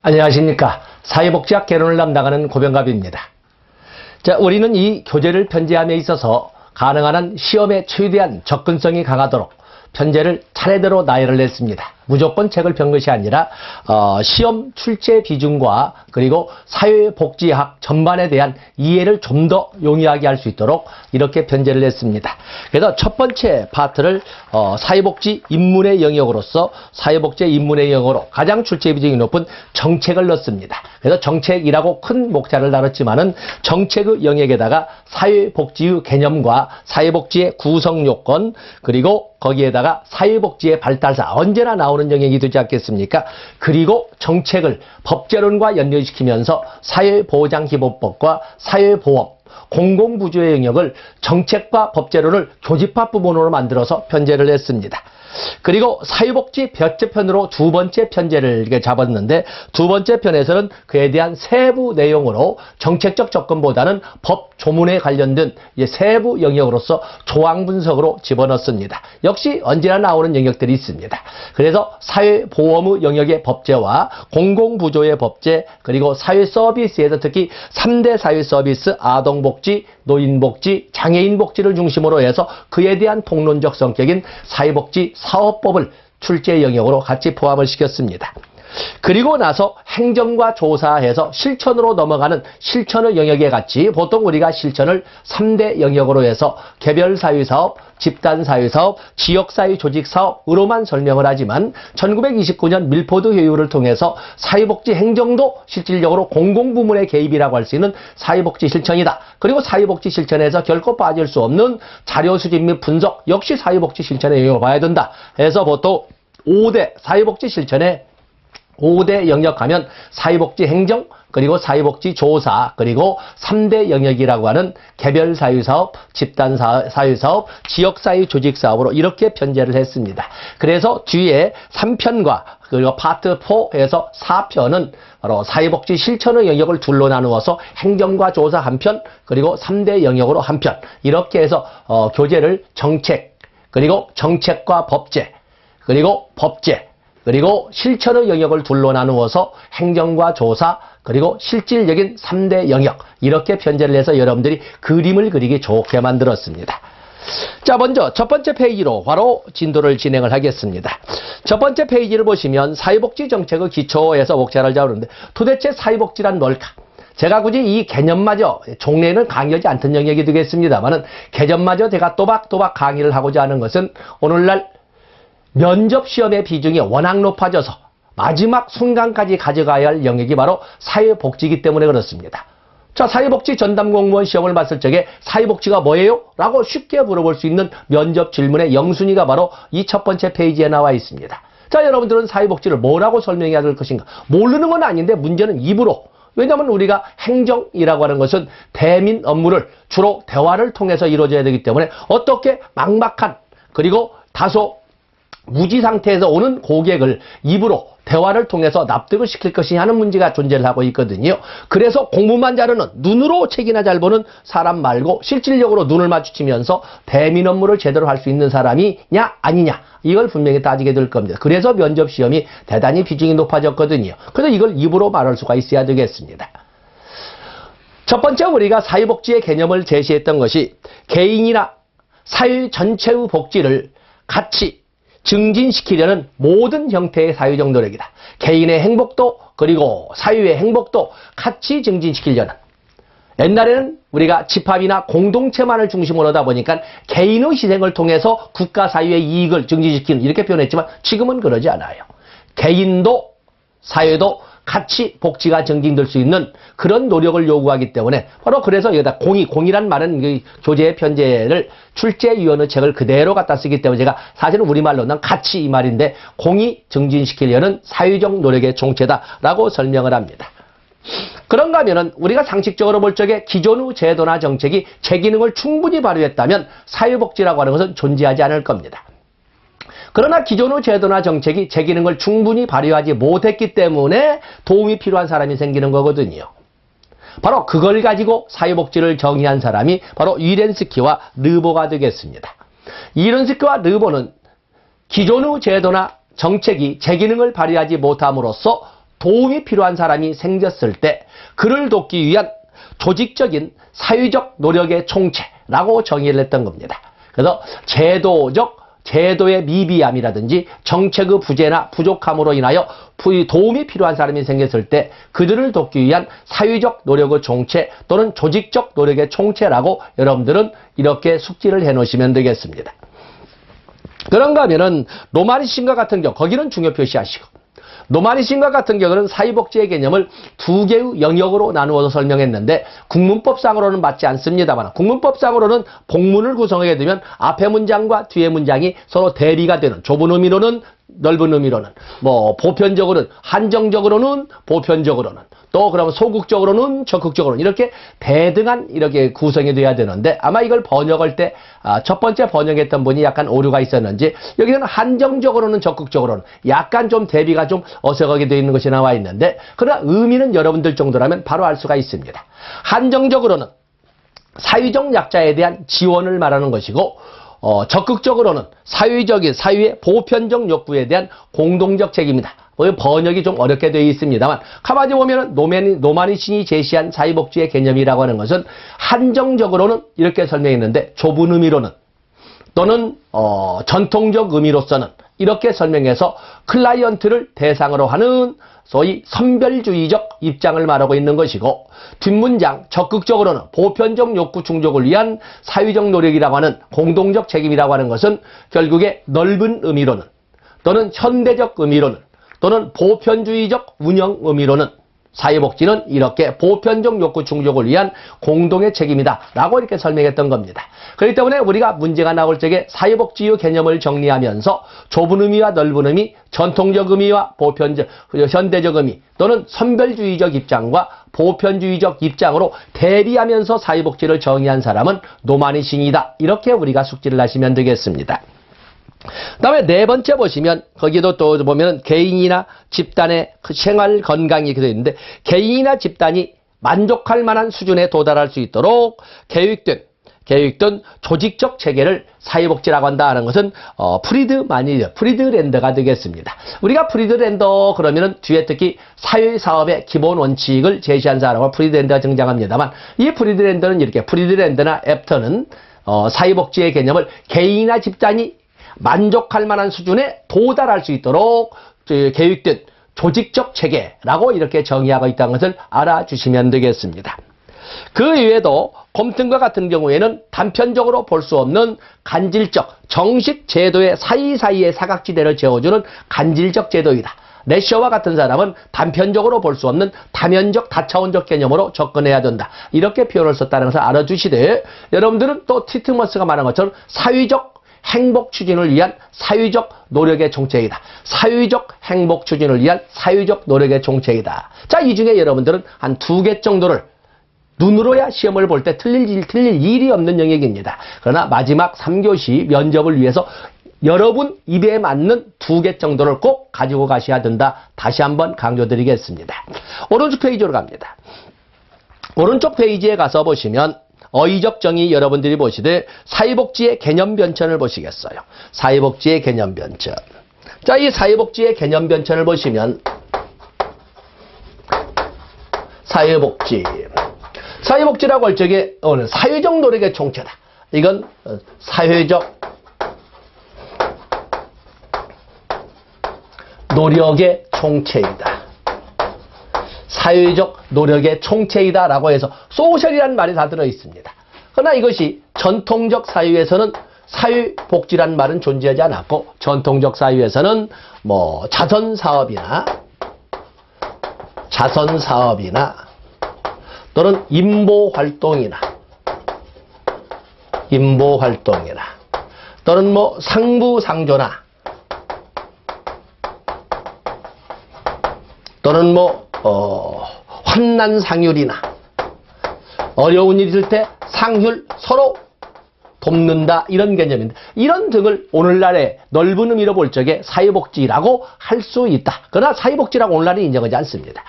안녕하십니까. 사회복지학 개론을 담당하는 고병갑입니다. 자, 우리는 이 교재를 편제함에 있어서 가능한 한 시험에 최대한 접근성이 강하도록 편제를 차례대로 나열을 했습니다. 무조건 책을 편 것이 아니라 시험 출제 비중과 그리고 사회복지학 전반에 대한 이해를 좀 더 용이하게 할 수 있도록 이렇게 편제를 했습니다. 그래서 첫 번째 파트를 사회복지 인문의 영역으로서 사회복지 인문의 영역으로 가장 출제 비중이 높은 정책을 넣습니다. 그래서 정책이라고 큰 목차를 달았지만은 정책의 영역에다가 사회복지의 개념과 사회복지의 구성요건 그리고 거기에다가 사회복지의 발달사 언제나 나오는 영역이 되지 않겠습니까? 그리고 정책을 법제론과 연결시키면서 사회보장기본법과 사회보험, 공공부조의 영역을 정책과 법제론을 교집합 부분으로 만들어서 편제를 했습니다. 그리고 사회복지 별제편으로 두 번째 편제를 잡았는데 두 번째 편에서는 그에 대한 세부 내용으로 정책적 접근보다는 법 조문에 관련된 세부 영역으로서 조항 분석으로 집어넣습니다. 역시 언제나 나오는 영역들이 있습니다. 그래서 사회보험의 영역의 법제와 공공부조의 법제 그리고 사회서비스에서 특히 3대 사회서비스 아동복지, 노인복지, 장애인복지를 중심으로 해서 그에 대한 통론적 성격인 사회복지 사업법을 출제 영역으로 같이 포함을 시켰습니다. 그리고 나서 행정과 조사해서 실천으로 넘어가는 실천의 영역에 같이 보통 우리가 실천을 3대 영역으로 해서 개별사회사업, 집단사회사업, 지역사회조직사업으로만 설명을 하지만 1929년 밀포드 회의를 통해서 사회복지 행정도 실질적으로 공공부문의 개입이라고 할 수 있는 사회복지 실천이다. 그리고 사회복지 실천에서 결코 빠질 수 없는 자료 수집 및 분석 역시 사회복지 실천의 영역을 봐야 된다. 해서 보통 5대 사회복지 실천에 5대 영역 하면 사회복지 행정, 그리고 사회복지 조사, 그리고 3대 영역이라고 하는 개별사회사업, 집단사회사업, 지역사회 조직사업으로 이렇게 편제를 했습니다. 그래서 뒤에 3편과 그리고 파트 4에서 4편은 바로 사회복지 실천의 영역을 둘로 나누어서 행정과 조사 한 편, 그리고 3대 영역으로 한 편, 이렇게 해서 교재를 정책, 그리고 정책과 법제, 그리고 법제, 그리고 실천의 영역을 둘로 나누어서 행정과 조사 그리고 실질적인 3대 영역 이렇게 편제를 해서 여러분들이 그림을 그리기 좋게 만들었습니다. 자, 먼저 첫 번째 페이지로 바로 진도를 진행을 하겠습니다. 첫 번째 페이지를 보시면 사회복지 정책의 기초에서 목차를 잡는데 도대체 사회복지란 뭘까? 제가 굳이 이 개념마저 종래에는 강의하지 않던 영역이 되겠습니다만은 개념마저 제가 또박또박 강의를 하고자 하는 것은 오늘날 면접시험의 비중이 워낙 높아져서 마지막 순간까지 가져가야 할 영역이 바로 사회복지이기 때문에 그렇습니다. 자, 사회복지 전담공무원 시험을 봤을 적에 사회복지가 뭐예요? 라고 쉽게 물어볼 수 있는 면접 질문의 영순위가 바로 이 첫 번째 페이지에 나와 있습니다. 자, 여러분들은 사회복지를 뭐라고 설명해야 될 것인가? 모르는 건 아닌데 문제는 입으로. 왜냐하면 우리가 행정이라고 하는 것은 대민 업무를 주로 대화를 통해서 이루어져야 되기 때문에 어떻게 막막한 그리고 다소 무지 상태에서 오는 고객을 입으로 대화를 통해서 납득을 시킬 것이냐 하는 문제가 존재를 하고 있거든요. 그래서 공부만 잘하는 눈으로 책이나 잘 보는 사람 말고 실질적으로 눈을 마주치면서 대민 업무를 제대로 할 수 있는 사람이냐 아니냐 이걸 분명히 따지게 될 겁니다. 그래서 면접시험이 대단히 비중이 높아졌거든요. 그래서 이걸 입으로 말할 수가 있어야 되겠습니다. 첫 번째 우리가 사회복지의 개념을 제시했던 것이 개인이나 사회 전체의 복지를 같이 증진시키려는 모든 형태의 사회적 노력이다. 개인의 행복도 그리고 사회의 행복도 같이 증진시키려는 옛날에는 우리가 집합이나 공동체만을 중심으로 하다 보니까 개인의 희생을 통해서 국가 사회의 이익을 증진시키는 이렇게 표현했지만 지금은 그러지 않아요. 개인도 사회도 같이 복지가 증진될 수 있는 그런 노력을 요구하기 때문에 바로 그래서 여기다 공이란 말은 교재의 편제를 출제위원의 책을 그대로 갖다 쓰기 때문에 제가 사실은 우리말로는 같이 이 말인데 공이 증진시키려는 사회적 노력의 총체다라고 설명을 합니다. 그런가 하면은 우리가 상식적으로 볼 적에 기존의 제도나 정책이 제 기능을 충분히 발휘했다면 사회복지라고 하는 것은 존재하지 않을 겁니다. 그러나 기존의 제도나 정책이 제 기능을 충분히 발휘하지 못했기 때문에 도움이 필요한 사람이 생기는 거거든요. 바로 그걸 가지고 사회복지를 정의한 사람이 바로 위렌스키와 르보가 되겠습니다. 위렌스키와 르보는 기존의 제도나 정책이 제 기능을 발휘하지 못함으로써 도움이 필요한 사람이 생겼을 때 그를 돕기 위한 조직적인 사회적 노력의 총체라고 정의를 했던 겁니다. 그래서 제도의 미비함이라든지 정책의 부재나 부족함으로 인하여 도움이 필요한 사람이 생겼을 때 그들을 돕기 위한 사회적 노력의 총체 또는 조직적 노력의 총체라고 여러분들은 이렇게 숙지를 해 놓으시면 되겠습니다. 그런가 하면은 노마니즘과 같은 경우 거기는 중요 표시하시고, 노마니즘과 같은 경우는 사회복지의 개념을 두 개의 영역으로 나누어서 설명했는데 국문법상으로는 맞지 않습니다만, 국문법상으로는 복문을 구성하게 되면 앞에 문장과 뒤에 문장이 서로 대비가 되는, 좁은 의미로는 넓은 의미로는, 보편적으로는, 한정적으로는, 보편적으로는, 또 그러면 소극적으로는, 적극적으로는 이렇게 대등한 이렇게 구성이 돼야 되는데, 아마 이걸 번역할 때 첫 번째 번역했던 분이 약간 오류가 있었는지 여기는 한정적으로는, 적극적으로는 약간 좀 대비가 좀 어색하게 되어 있는 것이 나와 있는데, 그러나 의미는 여러분들 정도라면 바로 알 수가 있습니다. 한정적으로는 사회적 약자에 대한 지원을 말하는 것이고, 적극적으로는 사회의 보편적 욕구에 대한 공동적 책임이다. 번역이 좀 어렵게 되어 있습니다만, 가만히 보면은 노마니즘이 제시한 사회복지의 개념이라고 하는 것은 한정적으로는 이렇게 설명했는데, 좁은 의미로는 또는 전통적 의미로서는 이렇게 설명해서 클라이언트를 대상으로 하는 소위 선별주의적 입장을 말하고 있는 것이고, 뒷문장 적극적으로는 보편적 욕구 충족을 위한 사회적 노력이라고 하는 공동적 책임이라고 하는 것은 결국에 넓은 의미로는 또는 현대적 의미로는 또는 보편주의적 운영 의미로는 사회복지는 이렇게 보편적 욕구 충족을 위한 공동의 책임이다 라고 이렇게 설명했던 겁니다. 그렇기 때문에 우리가 문제가 나올 적에 사회복지의 개념을 정리하면서 좁은 의미와 넓은 의미, 전통적 의미와 현대적 의미 또는 선별주의적 입장과 보편주의적 입장으로 대비하면서 사회복지를 정의한 사람은 노마니즘이다, 이렇게 우리가 숙지를 하시면 되겠습니다. 그 다음에 네 번째 보시면 거기도 또 보면 개인이나 집단의 생활 건강이 이렇게 되어 있는데, 개인이나 집단이 만족할 만한 수준에 도달할 수 있도록 계획된 조직적 체계를 사회복지라고 한다 하는 것은 프리드랜드가 되겠습니다. 우리가 프리드랜드 그러면은 뒤에 특히 사회사업의 기본 원칙을 제시한 사람과 프리드랜드가 등장합니다만, 이 프리드랜드는 이렇게, 프리드랜드나 애프터는 사회복지의 개념을 개인이나 집단이 만족할 만한 수준에 도달할 수 있도록 계획된 조직적 체계라고 이렇게 정의하고 있다는 것을 알아주시면 되겠습니다. 그 이외에도 곰등과 같은 경우에는 단편적으로 볼 수 없는 간질적, 정식 제도의 사이사이의 사각지대를 채워주는 간질적 제도이다. 레셔와 같은 사람은 단편적으로 볼 수 없는 다면적, 다차원적 개념으로 접근해야 된다, 이렇게 표현을 썼다는 것을 알아주시되, 여러분들은 또 티트머스가 말한 것처럼 사회적 행복 추진을 위한 사회적 노력의 총체이다. 사회적 행복 추진을 위한 사회적 노력의 총체이다. 자, 이 중에 여러분들은 한 2개 정도를 눈으로야 시험을 볼 때 틀릴 일이 없는 영역입니다. 그러나 마지막 3교시 면접을 위해서 여러분 입에 맞는 2개 정도를 꼭 가지고 가셔야 된다. 다시 한번 강조드리겠습니다. 오른쪽 페이지로 갑니다. 오른쪽 페이지에 가서 보시면 어휘적 정의 여러분들이 보시되 사회복지의 개념 변천을 보시겠어요. 사회복지의 개념 변천. 자, 이 사회복지의 개념 변천을 보시면 사회복지라고 할 적에 오늘 사회적 노력의 총체다. 이건 사회적 노력의 총체이다. 사회적 노력의 총체이다라고 해서 소셜이라는 말이 다 들어 있습니다. 그러나 이것이 전통적 사회에서는 사회복지라는 말은 존재하지 않았고, 전통적 사회에서는 자선사업이나 또는 인보활동이나 또는 상부상조나 또는 환난상률이나 어려운 일 있을 때 상률 서로 돕는다, 이런 개념인데, 이런 등을 오늘날의 넓은 의미로 볼 적에 사회복지라고 할 수 있다. 그러나 사회복지라고 오늘날은 인정하지 않습니다.